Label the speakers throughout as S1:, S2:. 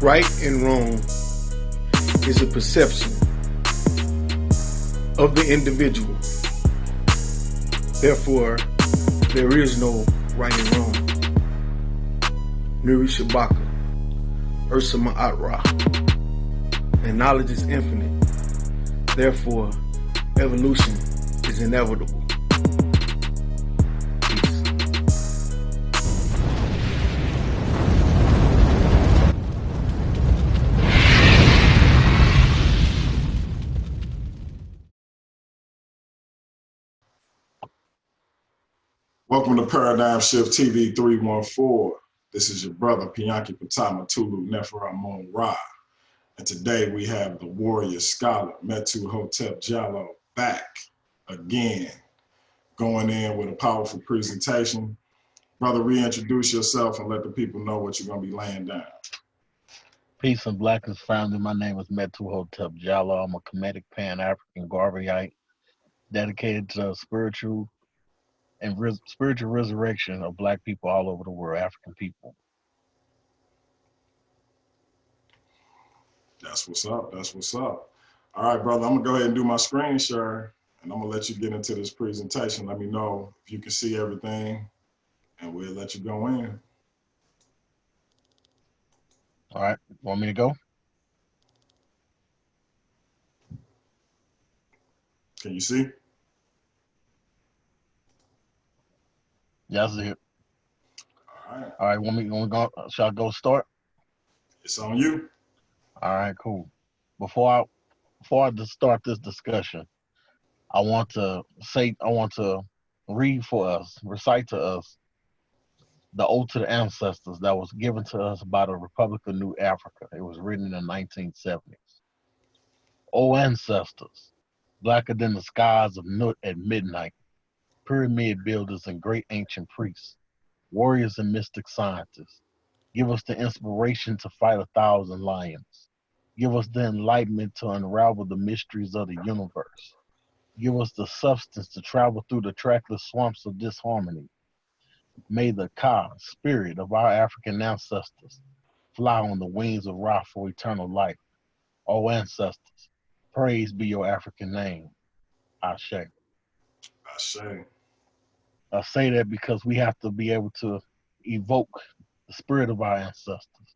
S1: Right and wrong is a perception of the individual. Therefore, there is no right and wrong. Miri Shabaka, Ursa Ma'at Ra. And knowledge is infinite. Therefore, evolution is inevitable. Peace.
S2: Welcome to Paradigm Shift TV 314. This is your brother, Pianki Patama Tulu Neferamon Ra. And today we have the Warrior-Scholar Metuhotep Jallow back again, going in with a powerful presentation. Brother, reintroduce yourself and let the people know what you're going to be laying down.
S3: Peace and blackness family. My name is Metuhotep Jallow. I'm a Kemetic Pan-African Garveyite dedicated to spiritual resurrection of black people all over the world, African people.
S2: That's what's up. That's what's up. All right, brother, I'm going to go ahead and do my screen share, and I'm going to let you get into this presentation. Let me know if you can see everything, and we'll let you go in.
S3: All right. Want me to go?
S2: Can you see?
S3: Yes, it.
S2: All right.
S3: All right. Want me to go? Shall I go start?
S2: It's on you.
S3: All right. Cool. Before I just start this discussion, I want to recite to us the Ode to the Ancestors that was given to us by the Republic of New Africa. It was written in the 1970s. O ancestors, blacker than the skies of Nut at midnight, pyramid builders and great ancient priests, warriors and mystic scientists, give us the inspiration to fight 1,000 lions. Give us the enlightenment to unravel the mysteries of the universe. Give us the substance to travel through the trackless swamps of disharmony. May the Ka, spirit of our African ancestors, fly on the wings of Ra for eternal life. O ancestors, praise be your African name. Ashe.
S2: Ashe.
S3: I say that because we have to be able to evoke the spirit of our ancestors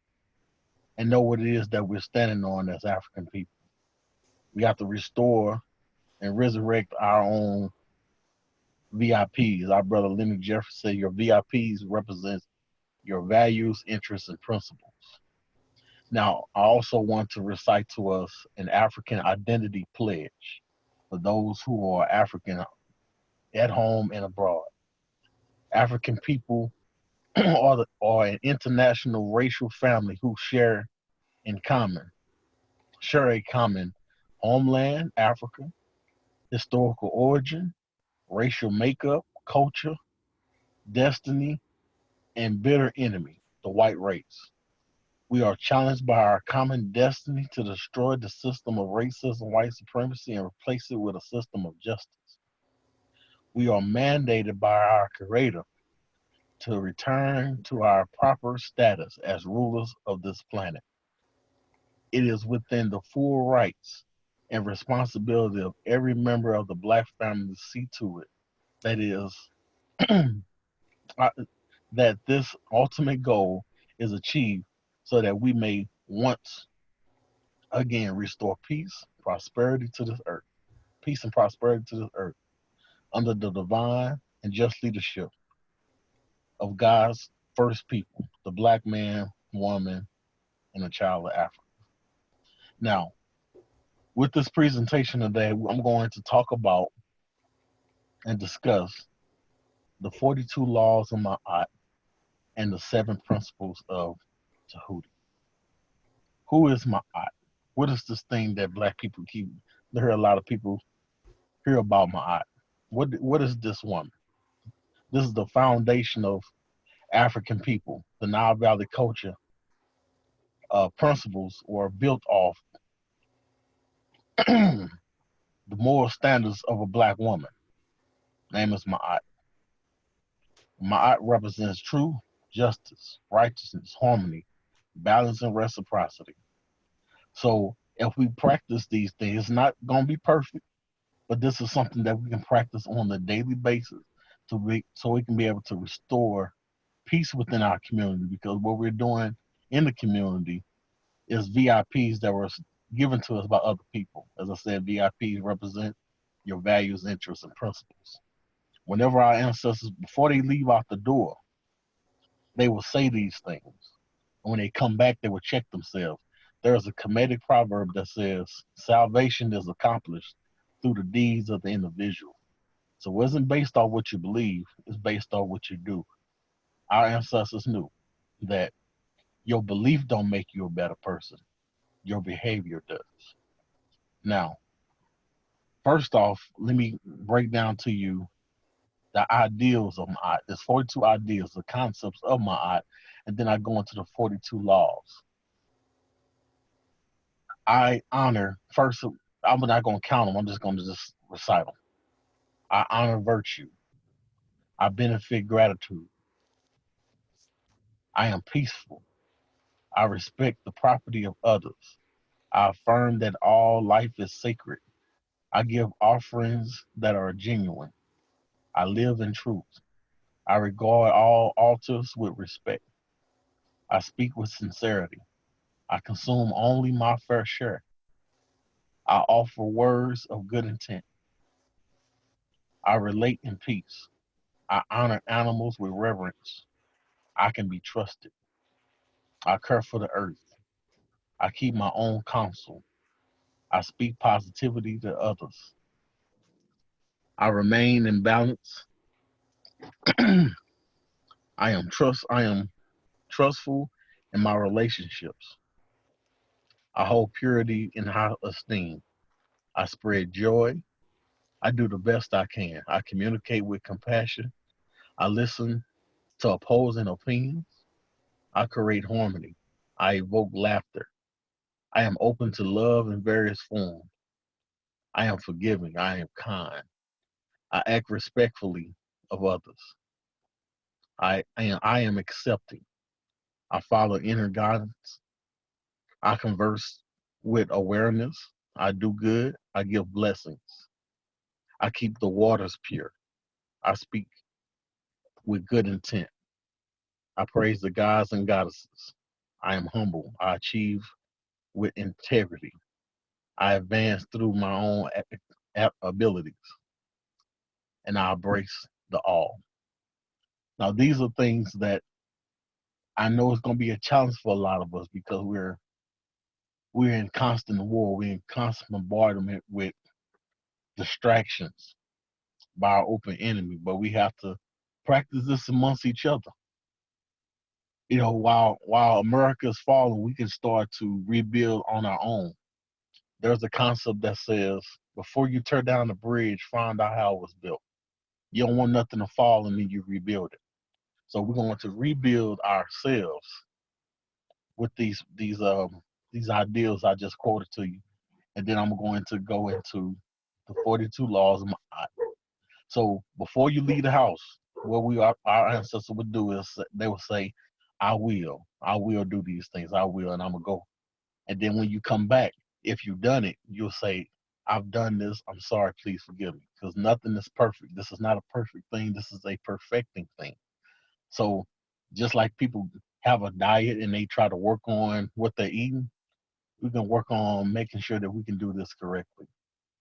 S3: and know what it is that we're standing on as African people. We have to restore and resurrect our own VIPs. Our brother Leonard Jeffrey said your VIPs represent your values, interests, and principles. Now, I also want to recite to us an African identity pledge for those who are African at home and abroad. African people are an international racial family who share a common homeland, Africa, historical origin, racial makeup, culture, destiny, and bitter enemy, the white race. We are challenged by our common destiny to destroy the system of racism, white supremacy, and replace it with a system of justice. We are mandated by our Creator to return to our proper status as rulers of this planet. It is within the full rights and responsibility of every member of the Black family to see to it that is that this ultimate goal is achieved so that we may once again restore peace, prosperity to this earth, peace and prosperity to this earth under the divine and just leadership of God's first people, the black man, woman, and the child of Africa. Now, with this presentation today, I'm going to talk about and discuss the 42 laws of Ma'at and the 7 principles of Djehuti. Who is Ma'at? What is this thing that black people keep? I hear a lot of people hear about Ma'at. What is this woman? This is the foundation of African people. The Nile Valley culture principles were built off the moral standards of a black woman. Name is Ma'at. Ma'at represents truth, justice, righteousness, harmony, balance, and reciprocity. So if we practice these things, it's not going to be perfect, but this is something that we can practice on a daily basis so we can be able to restore peace within our community, because what we're doing in the community is VIPs that were given to us by other people. As I said, VIPs represent your values, interests, and principles. Whenever our ancestors, before they leave out the door, they will say these things. When they come back, they will check themselves. There's a Kemetic proverb that says, salvation is accomplished through the deeds of the individual. So it wasn't based on what you believe, it's based on what you do. Our ancestors knew that your belief don't make you a better person. Your behavior does. Now, first off, let me break down to you the ideals of Ma'at. There's 42 ideals, the concepts of Ma'at, and then I go into the 42 laws. I honor, first, I'm not going to count them, I'm just going to just recite them. I honor virtue. I benefit gratitude. I am peaceful. I respect the property of others. I affirm that all life is sacred. I give offerings that are genuine. I live in truth. I regard all altars with respect. I speak with sincerity. I consume only my fair share. I offer words of good intent. I relate in peace. I honor animals with reverence. I can be trusted. I care for the earth. I keep my own counsel. I speak positivity to others. I remain in balance. I am trustful in my relationships. I hold purity in high esteem. I spread joy. I do the best I can. I communicate with compassion. I listen to opposing opinions. I create harmony. I evoke laughter. I am open to love in various forms. I am forgiving. I am kind. I act respectfully of others. I am accepting. I follow inner guidance. I converse with awareness. I do good. I give blessings. I keep the waters pure. I speak with good intent. I praise the gods and goddesses. I am humble. I achieve with integrity. I advance through my own abilities, and I embrace the all. Now, these are things that I know it's going to be a challenge for a lot of us because we're in constant war. We're in constant bombardment with distractions by our open enemy. But we have to practice this amongst each other. You know, while America is falling, we can start to rebuild on our own. There's a concept that says before you tear down the bridge, find out how it was built. You don't want nothing to fall and then you rebuild it. So we're going to rebuild ourselves with these ideals I just quoted to you, and then I'm going to go into the 42 laws of Ma'at. So before you leave the house, what our ancestors would do is they would say, I will do these things, I will, and I'm gonna go. And then when you come back, if you've done it, you'll say, I've done this, I'm sorry, please forgive me. Because nothing is perfect. This is not a perfect thing, this is a perfecting thing. So just like people have a diet and they try to work on what they're eating, we can work on making sure that we can do this correctly.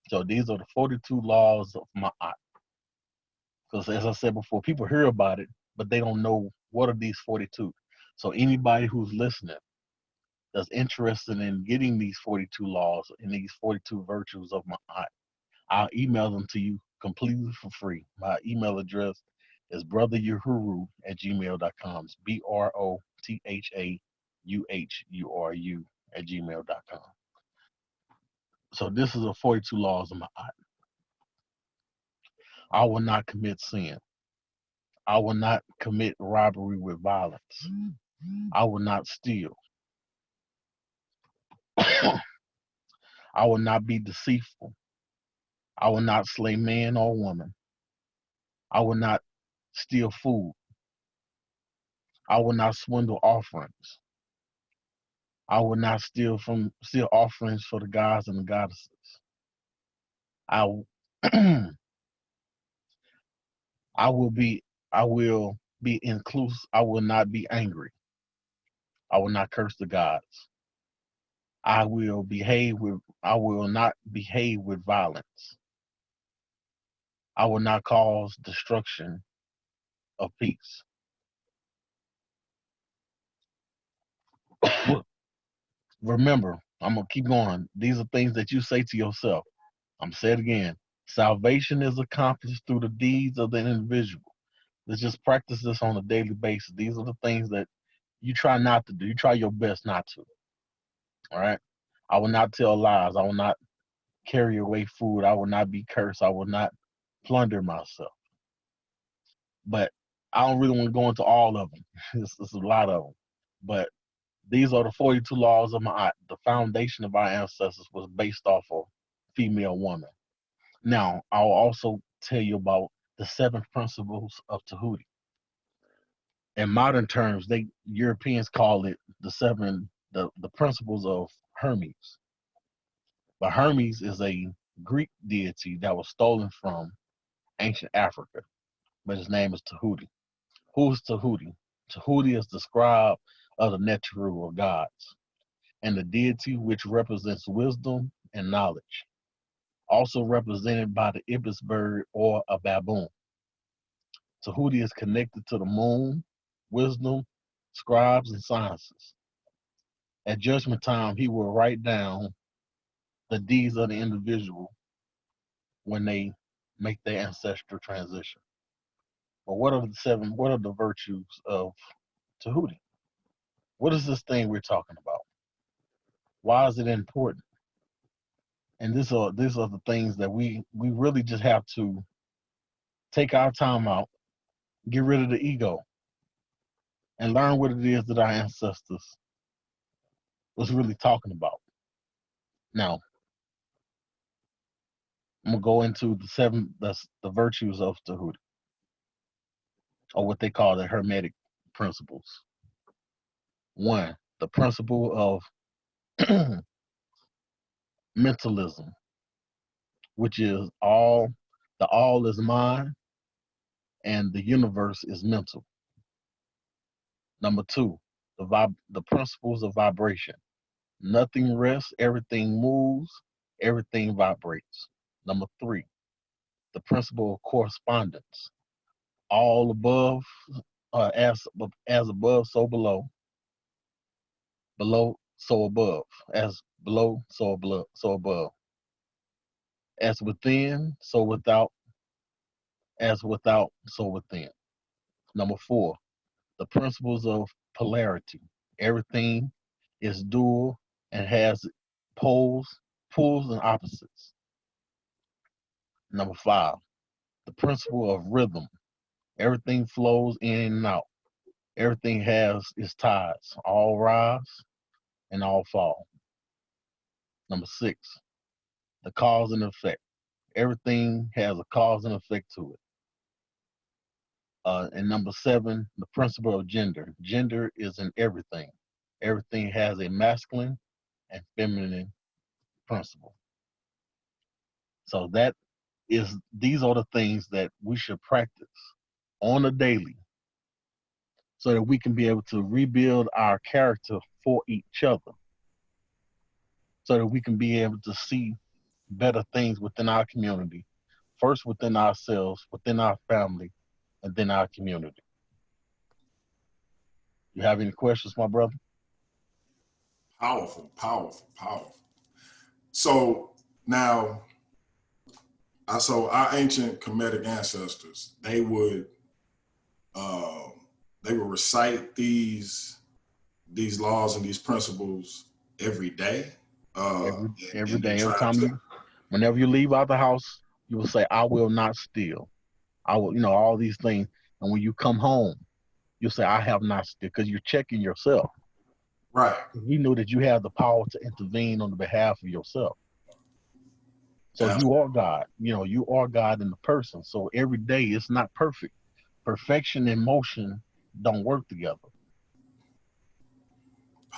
S3: So these are the 42 laws of Ma'at. Because as I said before, people hear about it, but they don't know what are these 42. So anybody who's listening that's interested in getting these 42 laws and these 42 virtues of Ma'at, I'll email them to you completely for free. My email address is brotheryahuru@gmail.com. It's BROTHAUHURU@gmail.com. So this is the 42 laws of Ma'at. I will not commit sin. I will not commit robbery with violence. I will not steal. I will not be deceitful. I will not slay man or woman. I will not steal food. I will not swindle offerings. I will not steal offerings for the gods and the goddesses. I I will be I will be inclusive. I will not be angry. I will not curse the gods. I will not behave with violence. I will not cause destruction of peace. Remember, I'm gonna keep going. These are things that you say to yourself. I'm saying it again. Salvation is accomplished through the deeds of the individual. Let's just practice this on a daily basis. These are the things that you try not to do. You try your best not to. All right. I will not tell lies. I will not carry away food. I will not be cursed. I will not plunder myself. But I don't really want to go into all of them. It's a lot of them. But these are the 42 laws of Ma'at. The foundation of our ancestors was based off of female woman. Now, I'll also tell you about the 7 principles of Tahuti. In modern terms, Europeans call it the principles of Hermes. But Hermes is a Greek deity that was stolen from ancient Africa, but his name is Tahuti. Who is Tahuti? Tahuti is the scribe of the Neteru of gods, and the deity which represents wisdom and knowledge, also represented by the ibis bird or a baboon. Tahuti is connected to the moon, wisdom, scribes, and sciences. At judgment time, he will write down the deeds of the individual when they make their ancestral transition. But what are the virtues of Tahuti? What is this thing we're talking about? Why is it important? And these are the things that we really just have to take our time out, get rid of the ego, and learn what it is that our ancestors was really talking about. Now, I'm gonna go into the virtues of Tahuti, or what they call the Hermetic principles. One, the principle of mentalism, which is all is mind and the universe is mental. Number two, the principles of vibration. Nothing rests, everything moves, everything vibrates. Number three, the principle of correspondence. All above, as above, so below. Below, so above. As below, so above. As within, so without. As without, so within. Number four, the principles of polarity. Everything is dual and has poles, pulls, and opposites. Number five, the principle of rhythm. Everything flows in and out. Everything has its tides. All rise and all fall. Number six, the cause and effect. Everything has a cause and effect to it. And number seven, the principle of gender. Gender is in everything. Everything has a masculine and feminine principle. So these are the things that we should practice on a daily so that we can be able to rebuild our character for each other, so that we can be able to see better things within our community, first within ourselves, within our family, and then our community. You have any questions, my brother?
S2: Powerful, powerful, powerful. So now, so our ancient Kemetic ancestors, uh, they would recite these laws and these principles every day.
S3: Every
S2: And they
S3: day,
S2: try to,
S3: whenever you leave out the house, you will say, "I will not steal." I will, all these things. And when you come home, you'll say, "I have not steal," because you're checking yourself.
S2: right.
S3: We know that you have the power to intervene on the behalf of yourself. So
S2: That's
S3: you are God. You are God in the person. So every day it's not perfect. Perfection and motion don't work together.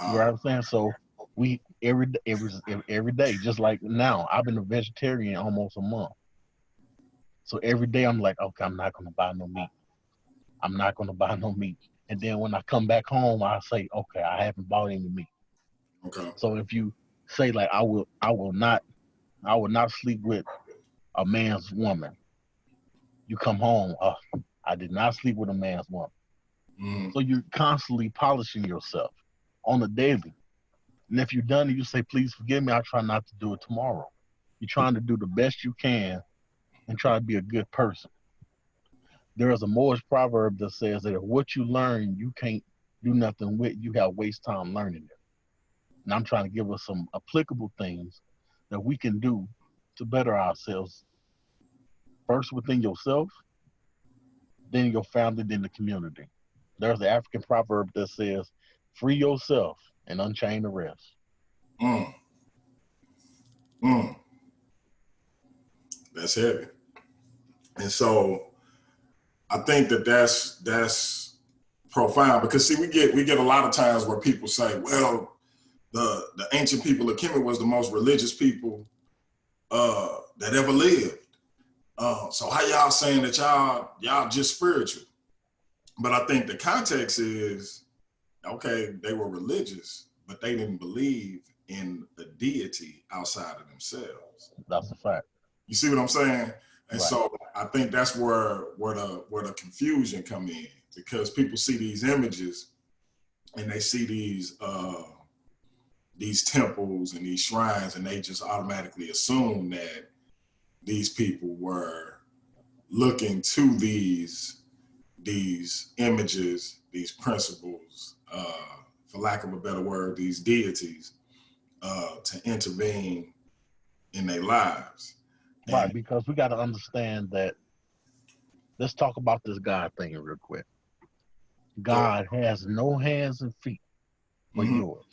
S3: You know what I'm saying? So we every day, just like now, I've been a vegetarian almost a month. So every day I'm like, okay, I'm not gonna buy no meat. I'm not gonna buy no meat. And then when I come back home, I say, okay, I haven't bought any meat.
S2: Okay.
S3: So if you say like I will not sleep with a man's woman. You come home, I did not sleep with a man's woman.
S2: Mm.
S3: So you're constantly polishing yourself on a daily. And if you're done, you say, please forgive me. I try not to do it tomorrow. You're trying to do the best you can and try to be a good person. There is a Moorish proverb that says that if what you learn you can't do nothing with, you have waste time learning it. And I'm trying to give us some applicable things that we can do to better ourselves, first within yourself, then your family, then the community. There's an African proverb that says, free yourself and unchain the rest.
S2: Mm. Mm. That's heavy. And so I think that that's profound, because see, we get a lot of times where people say, well, the ancient people of Kemet was the most religious people that ever lived. So how y'all saying that y'all just spiritual? But I think the context is, okay, they were religious, but they didn't believe in a deity outside of themselves.
S3: That's a fact.
S2: You see what I'm saying? And
S3: Right.
S2: so I think that's where the confusion come in, because people see these images and they see these temples and these shrines, and they just automatically assume that these people were looking to these images, these principles, for lack of a better word, these deities, to intervene in their lives.
S3: Right, because we got to understand that. Let's talk about this God thing real quick. God has no hands and feet but yours.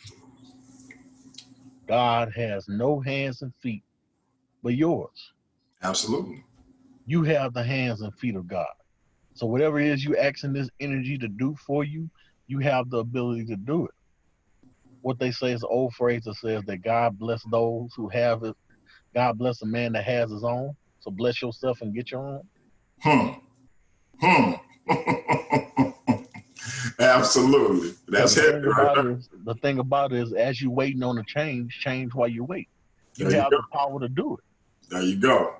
S3: God has no hands and feet but yours.
S2: Absolutely.
S3: You have the hands and feet of God. So whatever it is you asking this energy to do for you, you have the ability to do it. What they say is an old phrase that says that God bless those who have it. God bless a man that has his own. So bless yourself and get your own.
S2: Absolutely. That's
S3: the
S2: it.
S3: thing
S2: Right
S3: about
S2: there.
S3: it is, the thing about it is, as you waiting on a change while you wait. You
S2: There you
S3: have
S2: go.
S3: the power to do it.
S2: There you go.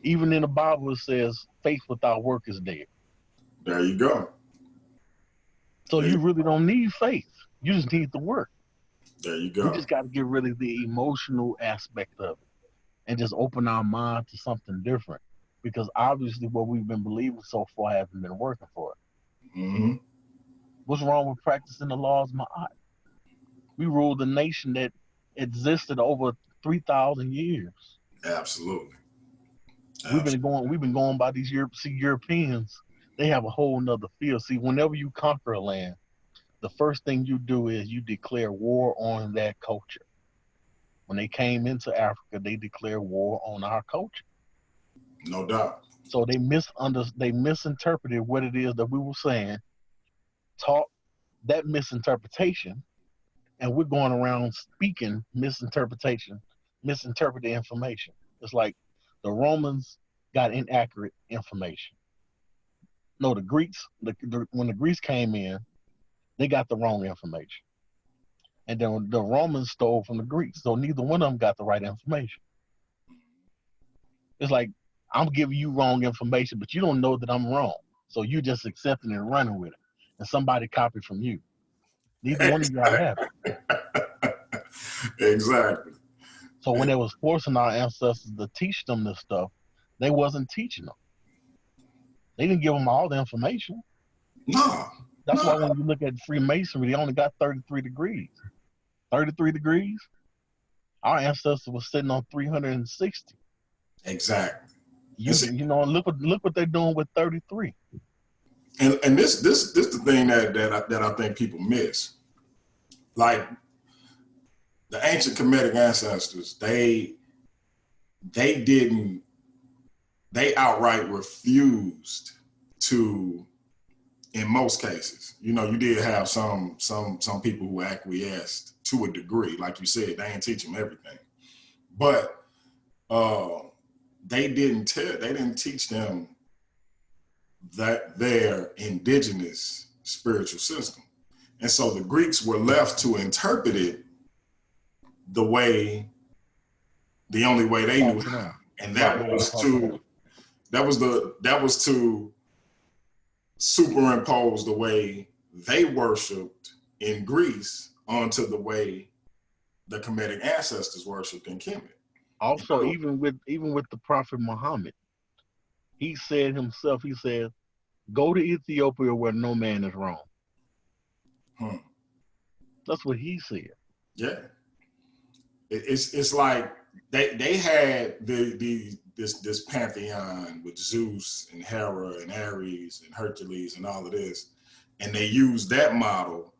S3: Even in the Bible, it says faith without work is dead.
S2: There you go.
S3: So
S2: There you,
S3: you really don't need faith. You just need the work.
S2: there you
S3: We
S2: go.
S3: just got to get rid of the emotional aspect of it and just open our mind to something different. Because obviously, what we've been believing so far hasn't been working for us.
S2: Mm-hmm.
S3: What's wrong with practicing the laws of Ma'at? We ruled a nation that existed over 3,000 years.
S2: Absolutely.
S3: We've
S2: Absolutely.
S3: been going by these Europeans. They have a whole nother feel. See, whenever you conquer a land, the first thing you do is you declare war on that culture. When they came into Africa, they declared war on our culture.
S2: No doubt.
S3: So they misinterpreted what it is that we were saying, taught that misinterpretation, and we're going around speaking misinterpreted information. It's like the Romans got inaccurate information. No, the Greeks, when the Greeks came in, they got the wrong information. And then the Romans stole from the Greeks. So neither one of them got the right information. It's like, I'm giving you wrong information, but you don't know that I'm wrong. So you just accepting it and running with it. And somebody copied from you. Neither one of y'all have it.
S2: Exactly.
S3: So when they was forcing our ancestors to teach them this stuff, they wasn't teaching them. They didn't give them all the information.
S2: No.
S3: That's
S2: No.
S3: why when you look at Freemasonry, they only got 33 degrees. 33 degrees? Our ancestors was sitting on 360.
S2: Exactly.
S3: You know, look what they're doing with 33.
S2: And this the thing that I think people miss. Like the ancient Kemetic ancestors, they outright refused to in most cases. You know, you did have some people who acquiesced to a degree. Like you said, they ain't teach them everything. But they didn't teach them that their indigenous spiritual system. And so the Greeks were left to interpret it the only way they knew how. And that was to superimpose the way they worshipped in Greece onto the way the Kemetic ancestors worshipped in Kemet.
S3: Also, even with the Prophet Muhammad, he said himself, he said, go to Ethiopia where no man is wrong. That's what he said.
S2: Yeah. It's like they had this pantheon with Zeus and Hera and Ares and Hercules and all of this, and they used that model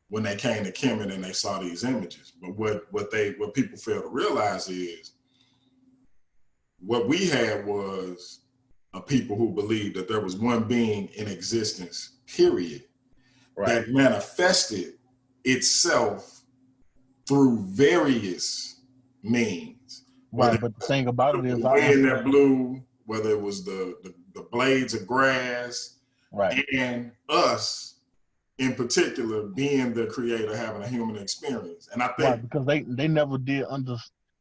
S2: when they came to Kemet and they saw these images. But what people fail to realize is what we had was a people who believed that there was one being in existence, period, that manifested itself through various means.
S3: Right, but the thing about it is,
S2: the wind that blew, whether it was the blades of grass,
S3: right,
S2: and us in particular being the creator, having a human experience. And I think
S3: because they never did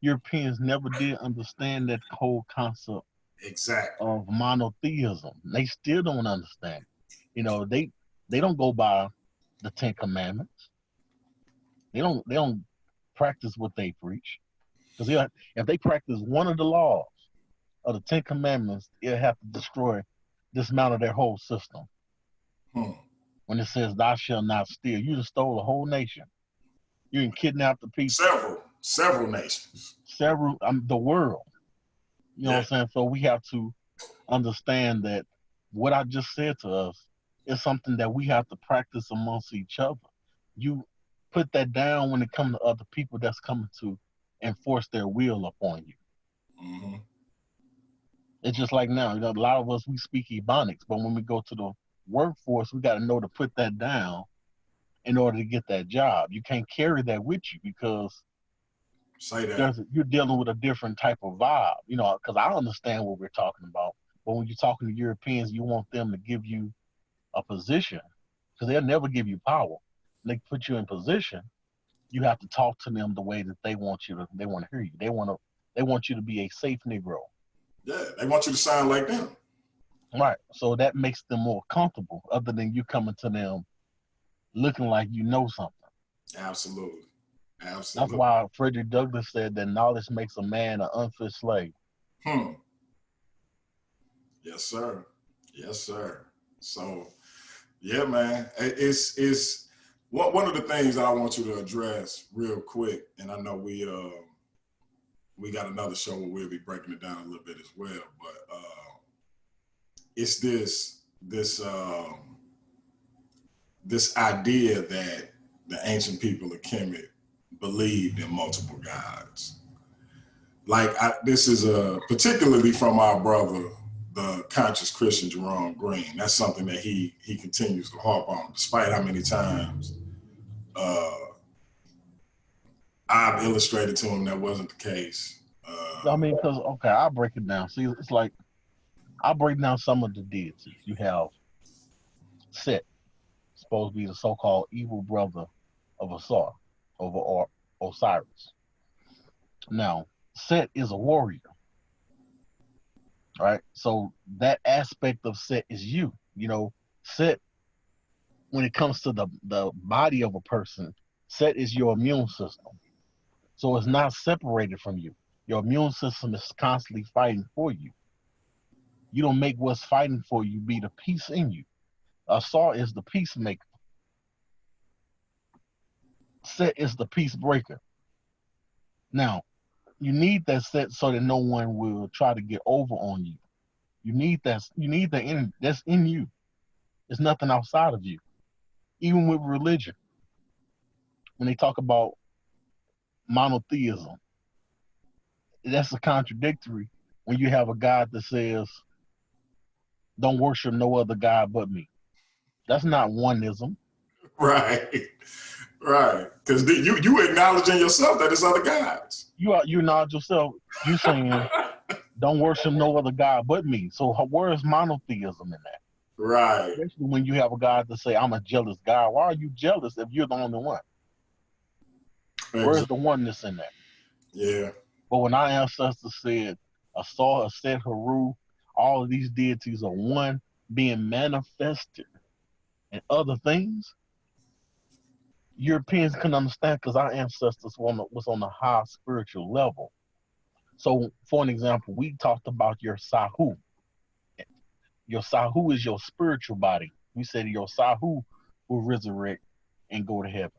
S3: Europeans never did understand that whole concept of monotheism. They still don't understand. You know, they don't go by the Ten Commandments. They don't practice what they preach. Because if they practice one of the laws of the Ten Commandments, it'll have to dismantle their whole system. When it says, thou shalt not steal, you just stole a whole nation. You can kidnap the people.
S2: Several nations.
S3: The world. You know what I'm saying? So we have to understand that what I just said to us is something that we have to practice amongst each other. You put that down when it comes to other people that's coming to enforce their will upon you.
S2: Mm-hmm.
S3: It's just like now, you know, a lot of us, we speak Ebonics, but when we go to the workforce, we got to know to put that down in order to get that job. You can't carry that with you because you're dealing with a different type of vibe, you know, because I understand what we're talking about. But when you're talking to Europeans, you want them to give you a position because they'll never give you power. They put you in position. You have to talk to them the way that they want you to. They want to hear you. They want you to be a safe Negro.
S2: Yeah, they want you to sound like them.
S3: Right. So that makes them more comfortable, other than you coming to them looking like you know something.
S2: Absolutely.
S3: That's why Frederick Douglass said that knowledge makes a man an unfit slave.
S2: Yes, sir. Yes, sir. So, yeah, man, it's one of the things that I want you to address real quick, and I know we got another show where we'll be breaking it down a little bit as well, but it's this idea that the ancient people of Kemet believed in multiple gods. Like this is particularly from our brother, the conscious Christian Jerome Green. That's something that he continues to harp on, despite how many times I've illustrated to him that wasn't the case.
S3: I mean, because I'll break it down. See, it's like I'll break down some of the deities. You have Set, supposed to be the so-called evil brother of Asar, over Osiris. Now, Set is a warrior, right? So that aspect of Set is you. You know, Set, when it comes to the body of a person, Set is your immune system. So it's not separated from you. Your immune system is constantly fighting for you. You don't make what's fighting for you be the peace in you. Asar is the peacemaker. Set is the peace breaker. Now, you need that Set so that no one will try to get over on you. You need that energy that's in you. There's nothing outside of you. Even with religion, when they talk about monotheism, that's a contradictory when you have a God that says, don't worship no other God but me. That's not oneism.
S2: Right. Right. Because you acknowledging yourself that it's other gods.
S3: You not yourself. You saying don't worship no other god but me. So where is monotheism in that?
S2: Right.
S3: Especially when you have a God to say, I'm a jealous God. Why are you jealous if you're the only one? Where's the oneness in that?
S2: Yeah.
S3: But when our ancestors said Asar, Aset, Haru, all of these deities are one being manifested and other things, Europeans couldn't understand because our ancestors was on a high spiritual level. So, for an example, we talked about your Sahu. Your Sahu is your spiritual body. We said your Sahu will resurrect and go to heaven.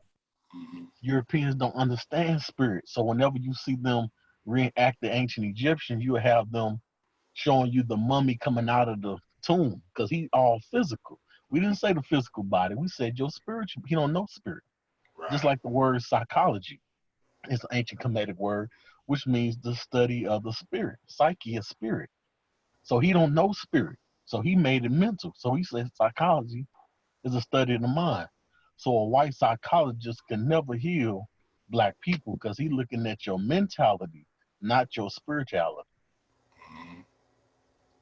S2: Mm-hmm.
S3: Europeans don't understand spirit. So whenever you see them reenact the ancient Egyptians, you have them showing you the mummy coming out of the tomb because he's all physical. We didn't say the physical body. We said your spiritual. He don't know spirit.
S2: Right.
S3: Just like the word psychology. It's an ancient Kemetic word, which means the study of the spirit. Psyche is spirit. So he don't know spirit. So he made it mental. So he said psychology is a study of the mind. So a white psychologist can never heal black people because he's looking at your mentality, not your spirituality.
S2: Mm-hmm.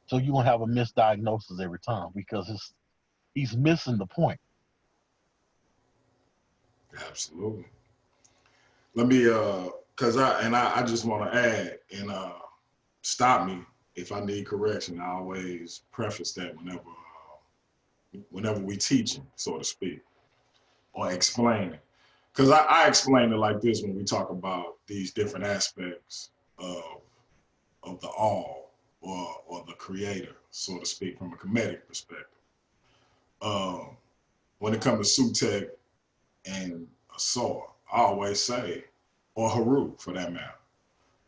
S3: So you won't have a misdiagnosis every time because he's missing the point.
S2: Absolutely. Let me because I just want to add and stop me if I need correction. I always preface that whenever we teaching, so to speak, or explaining. Because I explain it like this when we talk about these different aspects of the all or the creator, so to speak, from a Kemetic perspective. When it comes to Sutek and Asar, I always say, or Haru for that matter,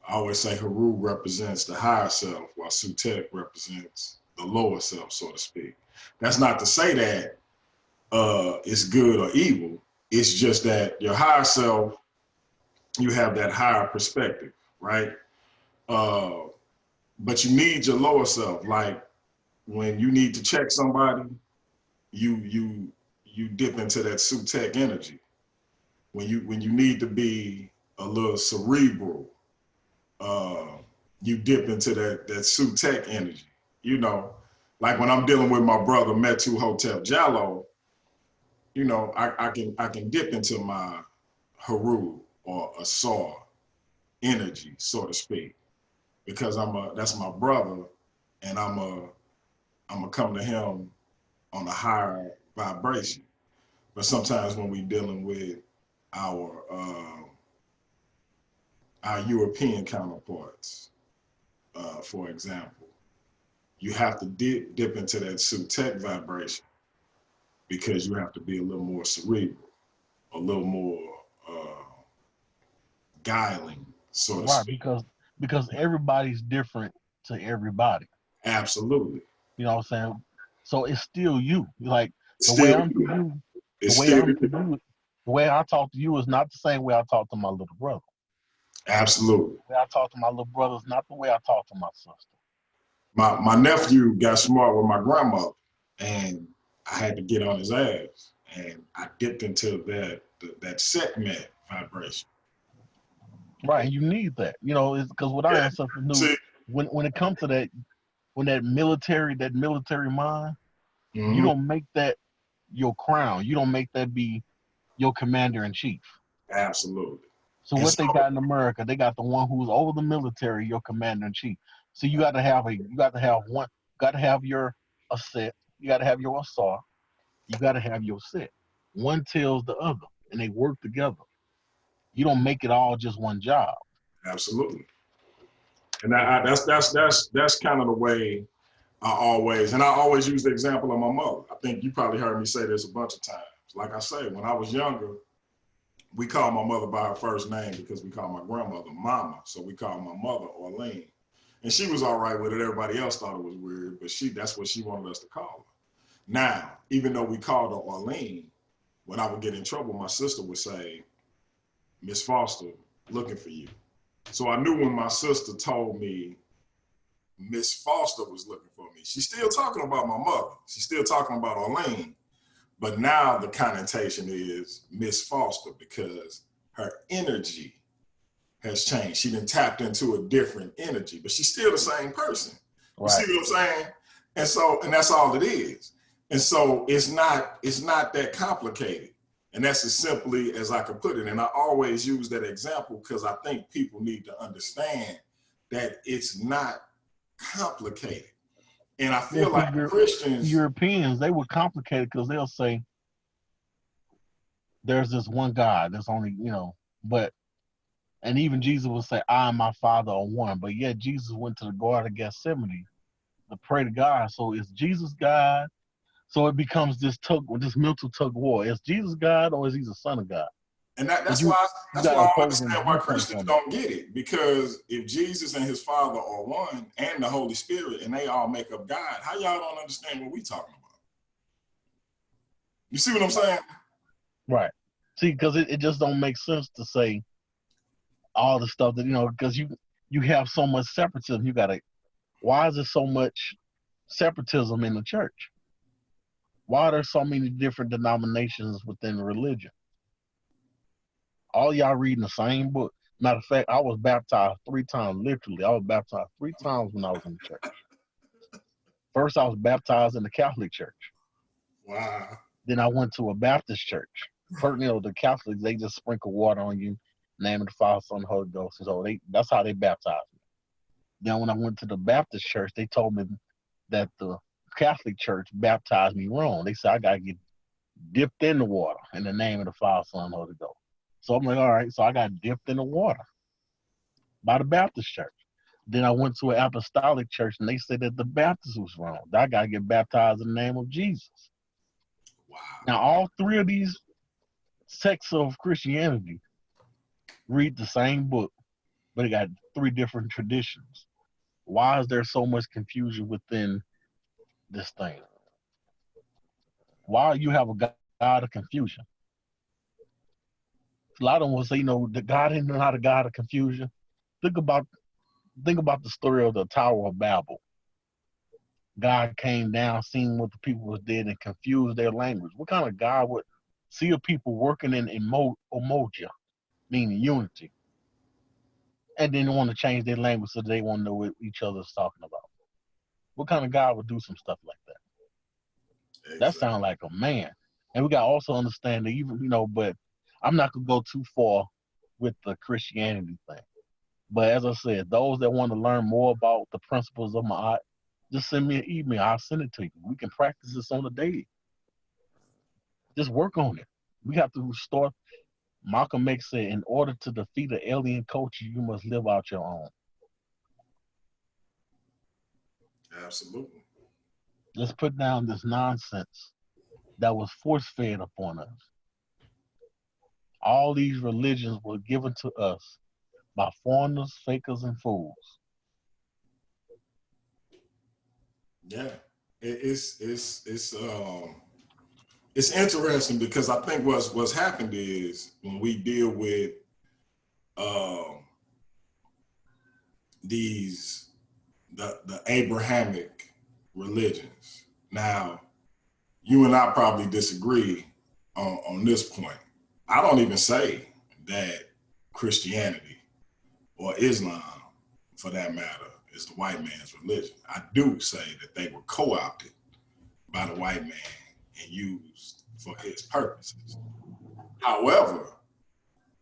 S2: I always say Haru represents the higher self while Sutek represents the lower self, so to speak. That's not to say that it's good or evil. It's just that your higher self, you have that higher perspective, right? But you need your lower self. Like when you need to check somebody, you dip into that Sutek energy. When you need to be a little cerebral, you dip into that Sutek energy. You know, like when I'm dealing with my brother Metuhotep Jallow, you know, I can dip into my Haru or Asar energy, so to speak, because that's my brother, and I'm a come to him on a higher vibration. But sometimes when we dealing with our European counterparts, for example, you have to dip into that Sutek vibration because you have to be a little more cerebral, a little more guiling, so to
S3: Right,
S2: speak.
S3: because everybody's different to everybody.
S2: Absolutely.
S3: You know what I'm saying? So it's still you. Like the way
S2: Still,
S3: I'm to you, the
S2: it's
S3: way
S2: still
S3: I'm to you, the way I talk to you is not the same way I talk to my little brother.
S2: absolutely.
S3: The way I talk to my little brother is not the way I talk to my sister.
S2: My nephew got smart with my grandmother, and I had to get on his ass, and I dipped into that Sekhmet vibration.
S3: Right, and you need that. You know, it's because what our
S2: Yeah.
S3: ancestors knew
S2: See.
S3: when it comes to that, when that military mind, you
S2: Mm-hmm.
S3: don't make that your crown. You don't make that be your commander in chief.
S2: Absolutely.
S3: So
S2: And
S3: what
S2: so,
S3: they got in America, they got the one who's over the military, your commander in chief. So you got to have one, got to have your set, you got to have your assault, you got to have your set. One tells the other, and they work together. You don't make it all just one job.
S2: absolutely. And that's kind of the way I always use the example of my mother. I think you probably heard me say this a bunch of times. Like I say, when I was younger, we called my mother by her first name because we called my grandmother Mama. So we called my mother Orlean. And she was all right with it. Everybody else thought it was weird, but that's what she wanted us to call her. Now, even though we called her Orlean, when I would get in trouble, my sister would say, Miss Foster, looking for you. So I knew when my sister told me Miss Foster was looking for me, she's still talking about my mother. She's still talking about Orlean, But now the connotation is Miss Foster because her energy has changed. She been tapped into a different energy, but she's still the same person. You see what I'm saying? And that's all it is. And so it's not that complicated. And that's as simply as I can put it. And I always use that example because I think people need to understand that it's not complicated. And I feel like Christians,
S3: Europeans, they would complicate it because they'll say there's this one God. There's only, and even Jesus would say, I and my Father are one. But yet Jesus went to the Garden of Gethsemane to pray to God. So is Jesus God? So it becomes this mental tug of war. Is Jesus God or is he the Son of God?
S2: And that's why I don't understand why Christians don't get it. Because if Jesus and his Father are one and the Holy Spirit and they all make up God, how y'all don't understand what we talking about? You see what I'm saying?
S3: Right. See, because it just don't make sense to say all the stuff that, because you have so much separatism. Why is there so much separatism in the church? Why are there so many different denominations within religion? All y'all reading the same book. Matter of fact, I was baptized 3 times, literally. I was baptized 3 times when I was in the church. First, I was baptized in the Catholic Church.
S2: Wow.
S3: Then I went to a Baptist church. The Catholics, they just sprinkle water on you, name of the Father, Son, and Holy Ghost. So that's how they baptized me. Then when I went to the Baptist church, they told me that the Catholic Church baptized me wrong. They said I gotta get dipped in the water in the name of the Father, Son, and Holy Ghost. So I'm like, all right. So I got dipped in the water by the Baptist church. Then I went to an apostolic church and they said that the Baptist was wrong. I got to get baptized in the name of Jesus.
S2: Wow.
S3: Now, all 3 of these sects of Christianity read the same book, but it got 3 different traditions. Why is there so much confusion within this thing? Why you have a God of confusion? A lot of them will say, the God is not a God of confusion. Think about the story of the Tower of Babel. God came down, seen what the people was did, and confused their language. What kind of God would see a people working in homoja, meaning unity, and then want to change their language so they want to know what each other's talking about? What kind of God would do some stuff like that? Exactly. That sounds like a man. And we got to also understand that even, but I'm not going to go too far with the Christianity thing. But as I said, those that want to learn more about the principles of Ma'at, just send me an email. I'll send it to you. We can practice this on a daily. Just work on it. We have to start. Malcolm X said, in order to defeat an alien culture, you must live out your own.
S2: Absolutely.
S3: Let's put down this nonsense that was force-fed upon us. All these religions were given to us by foreigners, fakers, and fools.
S2: Yeah, it's interesting because I think what's happened is when we deal with the Abrahamic religions. Now, you and I probably disagree on this point. I don't even say that Christianity or Islam, for that matter, is the white man's religion. I do say that they were co-opted by the white man and used for his purposes. However,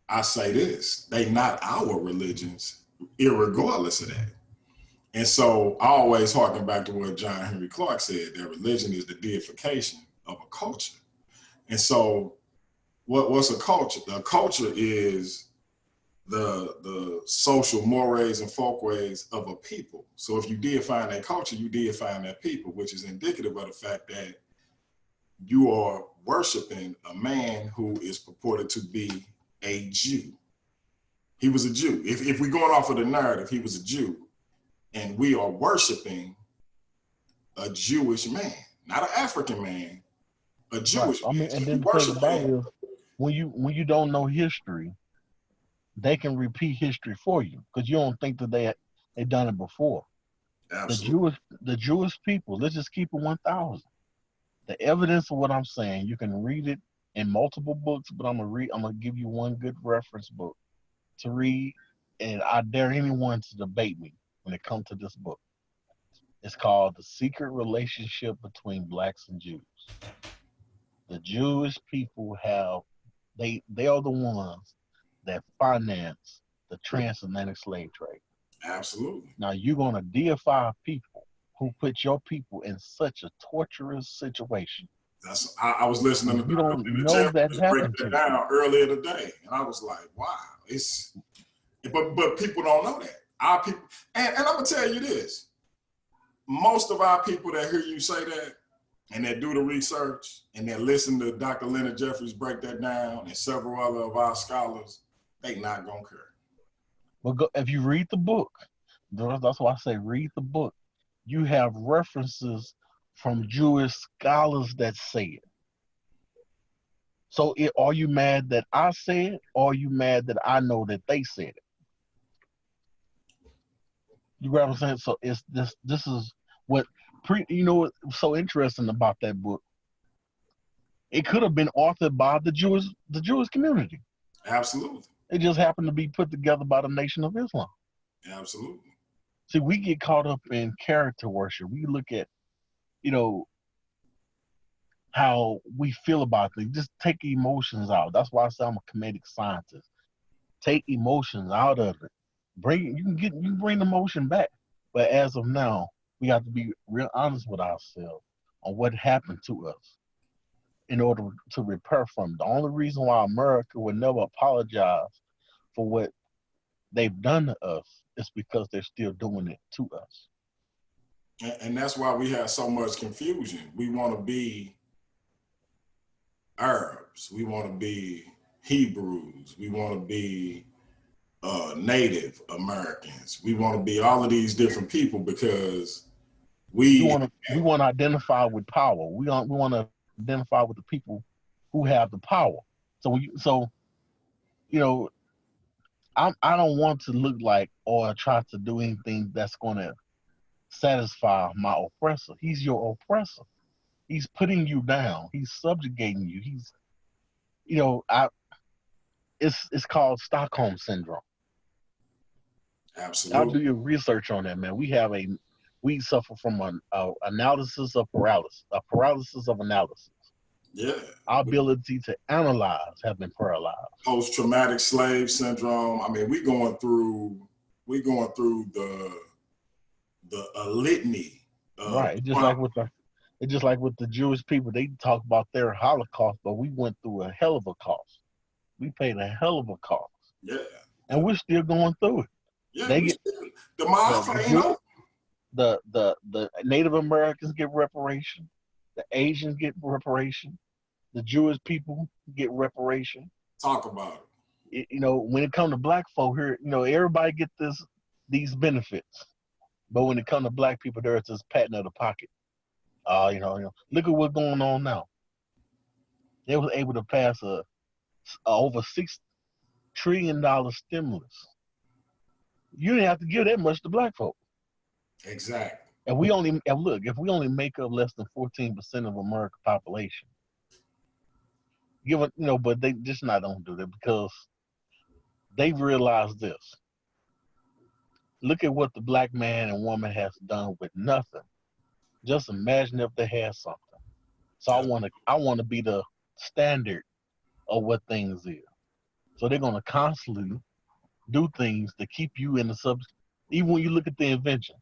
S2: I say this, they not our religions, irregardless of that. And so I always harken back to what John Henry Clark said, that religion is the deification of a culture. And so what's a culture? A culture is the social mores and folkways of a people. So if you deify that culture, you deify that people, which is indicative of the fact that you are worshiping a man who is purported to be a Jew. He was a Jew. If we're going off of the narrative, he was a Jew. And we are worshiping a Jewish man, not an African man, a Jewish man.
S3: And then the thing about it is, when you don't know history, they can repeat history for you because you don't think that they done it before.
S2: Absolutely.
S3: The Jewish people, let's just keep it 1,000. The evidence of what I'm saying, you can read it in multiple books, but I'm gonna give you one good reference book to read, and I dare anyone to debate me when it comes to this book. It's called The Secret Relationship Between Blacks and Jews. The Jewish people they are the ones that finance the transatlantic slave trade.
S2: Absolutely.
S3: Now you're gonna deify people who put your people in such a torturous situation.
S2: I was listening to
S3: You
S2: Dr.
S3: don't
S2: Leonard
S3: know that
S2: Jeffries break
S3: happened to
S2: that
S3: you.
S2: down earlier today, and I was like, wow, but people don't know that. Our people, and I'm gonna tell you this: most of our people that hear you say that and that do the research and that listen to Dr. Leonard Jeffries break that down and several other of our scholars, they not gonna care.
S3: But if you read the book, that's why I say read the book. You have references from Jewish scholars that say it. So are you mad that I said, or are you mad that I know that they said it? You get what I'm saying? So it's this. This is what what's so interesting about that book. It could have been authored by the Jewish community.
S2: Absolutely.
S3: It just happened to be put together by the Nation of Islam.
S2: Absolutely.
S3: See, we get caught up in character worship. We look at, you know, how we feel about things. Just take emotions out. That's why I say I'm a comedic scientist. Take emotions out of it. You can bring emotion back. But as of now, we have to be real honest with ourselves on what happened to us in order to repair from it. The only reason why America would never apologize for what they've done to us is because they're still doing it to us.
S2: And that's why we have so much confusion. We want to be Arabs. We want to be Hebrews. We want to be Native Americans. We want to be all of these different people because
S3: we want to identify with power. We want to identify with the people who have the power. So I don't want to look like or try to do anything that's going to satisfy my oppressor. He's your oppressor. He's putting you down. He's subjugating you. It's called Stockholm syndrome. I'll
S2: Absolutely.
S3: do your research on that, man. We suffer from an analysis of paralysis, a paralysis of analysis.
S2: Yeah.
S3: Our ability to analyze have been paralyzed.
S2: Post-traumatic slave syndrome. I mean, we going through the litany.
S3: Right. It's just like with the Jewish people. They talk about their Holocaust, but we went through a hell of a cost. We paid a hell of a cost.
S2: Yeah.
S3: And we're still going through it.
S2: Yeah.
S3: The Native Americans get reparation. The Asians get reparation. The Jewish people get reparation.
S2: Talk about
S3: it. When it comes to black folk here, everybody get these benefits. But when it comes to black people, there's this patting of the pocket. Look at what's going on now. They was able to pass a over $6 trillion stimulus. You didn't have to give that much to black folk.
S2: Exactly.
S3: If we only make up less than 14% of America's population, but they just not don't do that because they've realized this. Look at what the black man and woman has done with nothing. Just imagine if they had something. So I want to be the standard of what things is. So they're gonna constantly do things to keep you in the subject. Even when you look at the inventions,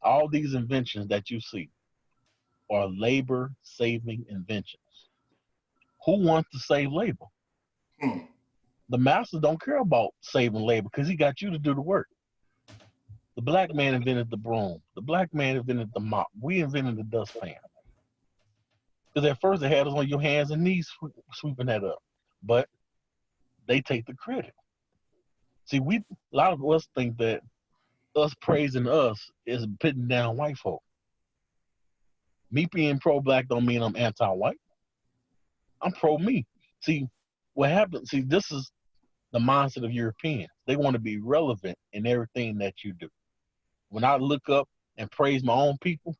S3: all these inventions that you see are labor-saving inventions. Who wants to save labor? The master don't care about saving labor because he got you to do the work. The black man invented the broom. The black man invented the mop. We invented the dustpan. Because at first they had us on your hands and knees sweeping that up. But they take the credit. See, a lot of us think that us praising us is putting down white folk. Me being pro-black don't mean I'm anti-white. I'm pro-me. See, what happens, this is the mindset of Europeans. They want to be relevant in everything that you do. When I look up and praise my own people,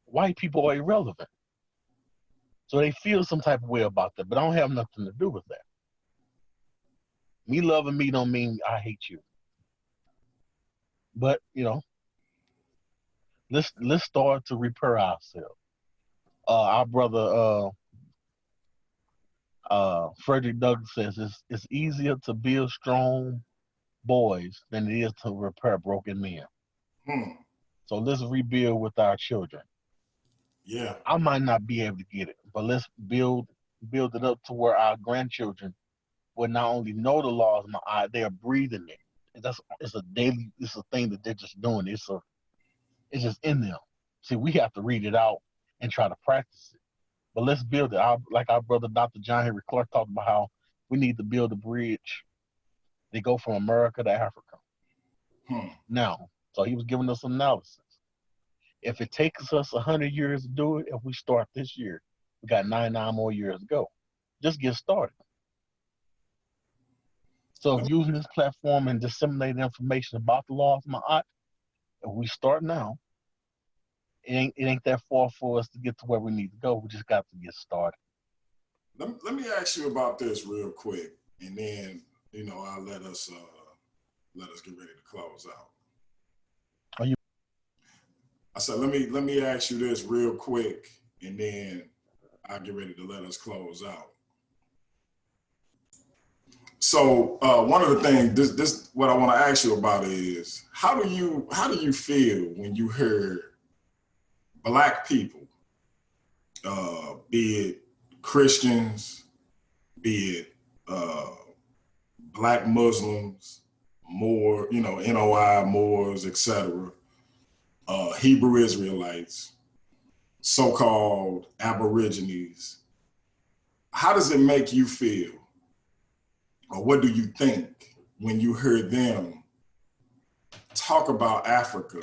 S3: white people are irrelevant. So they feel some type of way about that, but I don't have nothing to do with that. Me loving me don't mean I hate you. But let's start to repair ourselves. Our brother Frederick Douglass says it's easier to build strong boys than it is to repair broken men.
S2: Hmm.
S3: So let's rebuild with our children.
S2: Yeah.
S3: I might not be able to get it, but let's build it up to where our grandchildren will not only know the laws, they are breathing it. It's a daily, it's a thing that they're just doing. It's just in them. See, we have to read it out and try to practice it. But let's build it. Like our brother Dr. John Henry Clark talked about how we need to build a bridge. They go from America to Africa. Now, so he was giving us analysis. If it takes us 100 years to do it, if we start this year, we got 99 more years to go. Just get started. So if using this platform and disseminating information about the laws of Ma'at, if we start now, it ain't that far for us to get to where we need to go. We just got to get started.
S2: Let me ask you about this real quick, and then I'll let us get ready to close out. I said let me ask you this real quick, and then I'll get ready to let us close out. So one of the things this what I want to ask you about is how do you feel when you hear Black people, be it Christians, be it Black Muslims, NOI, Moors, etc., Hebrew Israelites, so-called Aborigines. How does it make you feel, or what do you think when you hear them talk about Africa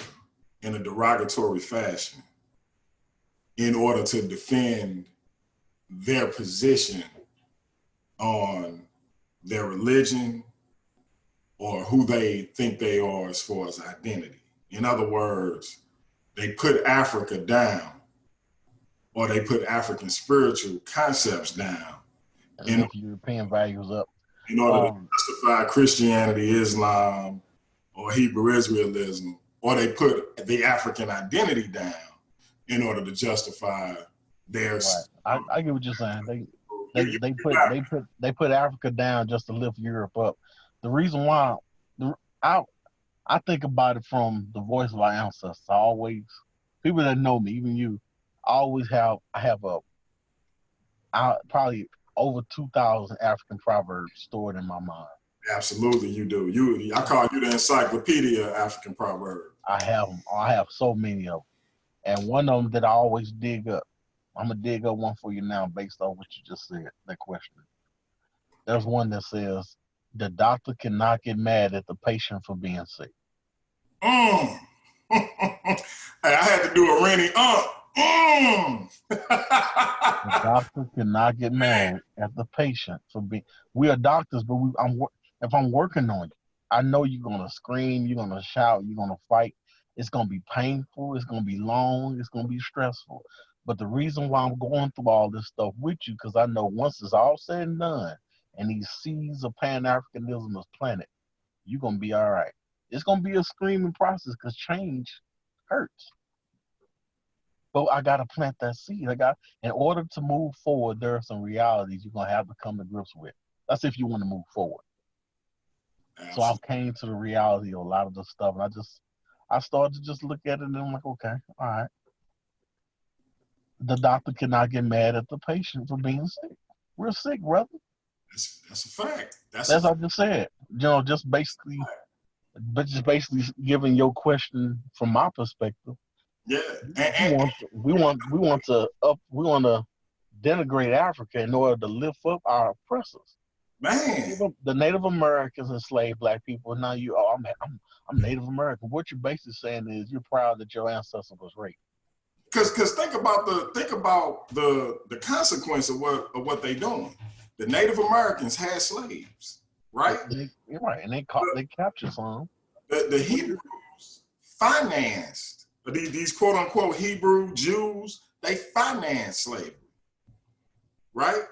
S2: in a derogatory fashion in order to defend their position on their religion or who they think they are as far as identity? In other words, they put Africa down, or they put African spiritual concepts down
S3: and lift European values up
S2: in order to justify Christianity, Islam, or Hebrew Israelism, or they put the African identity down in order to justify their.
S3: Right. I get what you're saying. They put Africa down just to lift Europe up. The reason why I think about it from the voice of our ancestors. People that know me, even you, I have probably over 2,000 African proverbs stored in my mind.
S2: Absolutely, you do. I call you the encyclopedia of African proverbs.
S3: I have them. I have so many of them, and one of them that I always dig up. I'm gonna dig up one for you now, based on what you just said. That question. There's one that says, "The doctor cannot get mad at the patient for being sick."
S2: Hey, I had to do a Rennie.
S3: The doctor cannot get mad at the patient for being. We are doctors, but if I'm working on you, I know you're gonna scream, you're gonna shout, you're gonna fight. It's gonna be painful. It's gonna be long. It's gonna be stressful. But the reason why I'm going through all this stuff with you, because I know once it's all said and done, and these seeds of Pan-Africanism is planted, you're gonna be all right. It's gonna be a screaming process because change hurts. But I gotta plant that seed. In order to move forward, there are some realities you're gonna have to come to grips with. That's if you want to move forward. Absolutely. So I came to the reality of a lot of the stuff, and I started to just look at it, and I'm like, okay, all right. The doctor cannot get mad at the patient for being sick. We're sick, brother.
S2: That's a fact.
S3: That's what I just said. Just basically giving your question from my perspective.
S2: Yeah,
S3: we want to denigrate Africa in order to lift up our oppressors.
S2: Man,
S3: the Native Americans enslaved Black people. Now I'm Native American. What you're basically saying is you're proud that your ancestor was raped.
S2: Because think about the consequence of what they doing. The Native Americans had slaves, right?
S3: Right, and they captured some.
S2: The Hebrews financed these quote unquote Hebrew Jews. They financed slavery. right?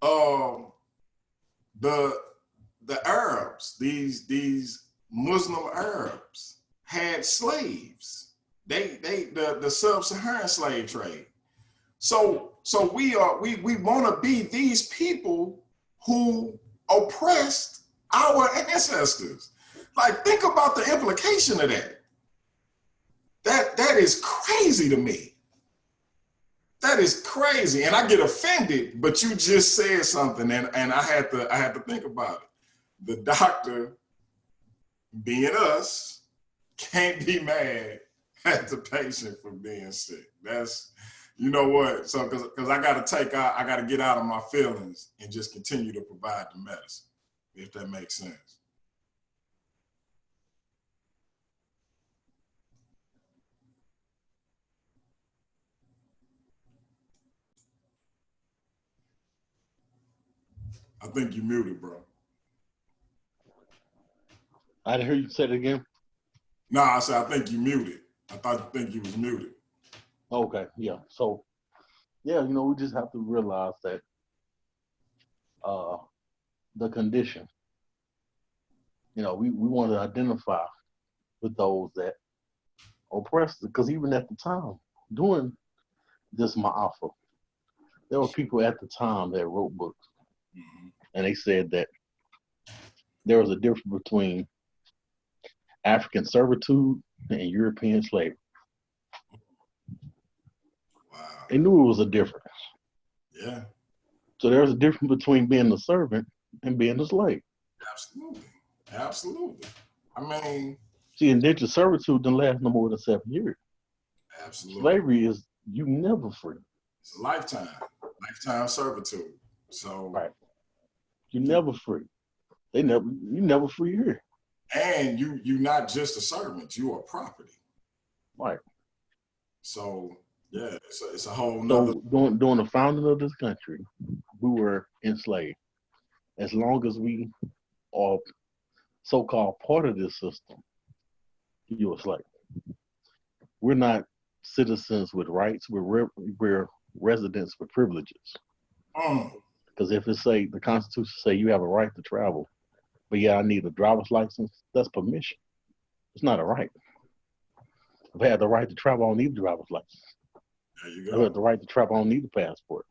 S2: Um, the Arabs, these Muslim Arabs had slaves. The sub-Saharan slave trade. So we want to be these people who oppressed our ancestors. Like, think about the implication of that. That is crazy to me. That is crazy. And I get offended, but you just said something, and I had to think about it. The doctor, being us, can't be mad at the patient for being sick. That's, you know what? So because I gotta get out of my feelings and just continue to provide the medicine, if that makes sense. I think you muted, bro.
S3: I didn't hear you say it again.
S2: No, I said I think you muted. I thought you think you was muted.
S3: Okay, yeah. So, yeah, we just have to realize that the condition, we want to identify with those that oppressed, because even at the time, during this Ma'afa, there were people at the time that wrote books, and they said that there was a difference between African servitude and European slavery.
S2: Wow.
S3: They knew it was a difference.
S2: Yeah.
S3: So there's a difference between being a servant and being a slave.
S2: Absolutely. Absolutely. I mean,
S3: see, indentured servitude didn't last no more than 7 years.
S2: Absolutely.
S3: Slavery is you never free.
S2: It's a lifetime servitude. So
S3: right, you never free. You never free here.
S2: And you're not just a servant; you are property.
S3: Right.
S2: So yeah, it's a whole nother.
S3: So during the founding of this country, we were enslaved. As long as we are so-called part of this system, you're a slave. We're not citizens with rights. We're residents with privileges. Because if it say the Constitution say you have a right to travel, but I need a driver's license, that's permission. It's not a right. If I had the right to travel, I don't need a driver's license.
S2: There you go.
S3: If I had the right to travel, I don't need a passport.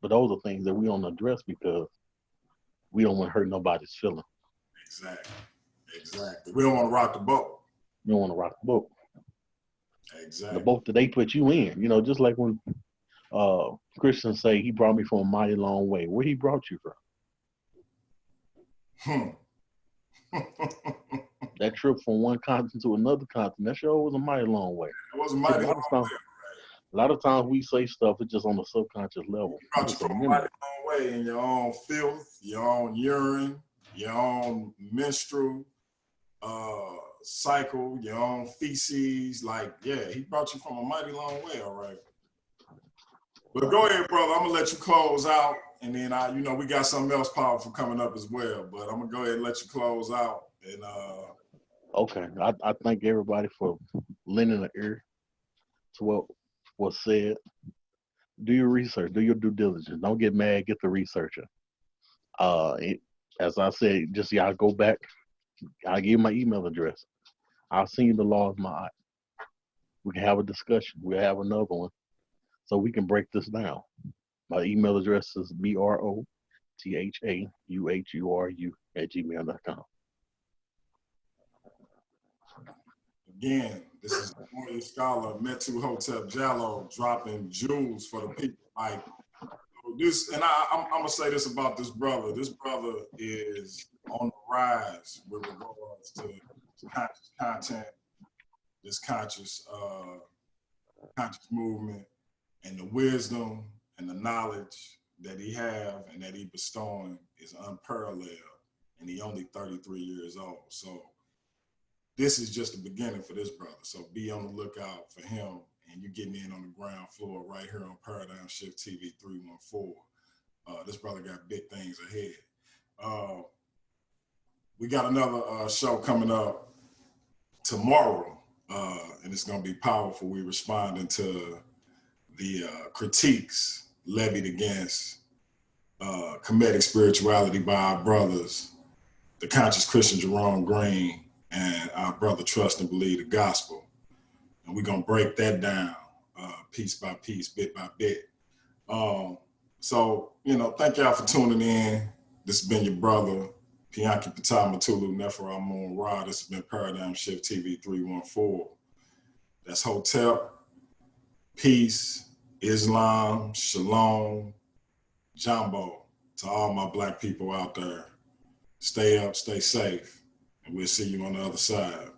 S3: But those are things that we don't address because we don't want to hurt nobody's feelings.
S2: Exactly. We don't want to rock the boat.
S3: We don't want to rock the boat.
S2: Exactly.
S3: The boat that they put you in, just like when Christians say he brought me from a mighty long way. Where he brought you from? That trip from one continent to another continent, that sure was a mighty long way.
S2: It was a mighty long way.
S3: A lot of times we say stuff, it's just on a subconscious level.
S2: You brought you from a mighty long way in your own filth, your own urine, your own menstrual cycle, your own feces. He brought you from a mighty long way, all right. But go ahead, brother. I'm gonna let you close out, and then we got something else powerful coming up as well. But I'm gonna go ahead and let you close out. And
S3: okay, I thank everybody for lending an ear to what was said. Do your research. Do your due diligence. Don't get mad. Get the researcher. As I said, just y'all go back. I'll give you my email address. I'll send you the law of Ma'at. We can have a discussion. We'll have another one so we can break this down. My email address is brothahuhuru@gmail.com.
S2: Again, this is Warrior-Scholar Metuhotep Jallow dropping jewels for the people. Like this, and I'm gonna say this about this brother. This brother is on the rise with regards to conscious content, this conscious movement, and the wisdom and the knowledge that he have and that he bestowing is unparalleled. And he only 33 years old. So this is just the beginning for this brother. So be on the lookout for him, and you're getting in on the ground floor right here on Paradigm Shift TV 314. This brother got big things ahead. We got another show coming up tomorrow, and it's going to be powerful. We're responding to the critiques levied against Kemetic spirituality by our brothers, the conscious Christian Jerome Green, and our brother Trust and Believe the Gospel. And we're going to break that down piece by piece, bit by bit. So, thank y'all for tuning in. This has been your brother, Pianki Patah Matulu Nefer Amun Ra. This has been Paradigm Shift TV 314. That's Hotep, peace, Islam, shalom, Jambo. To all my black people out there, stay up, stay safe, and we'll see you on the other side.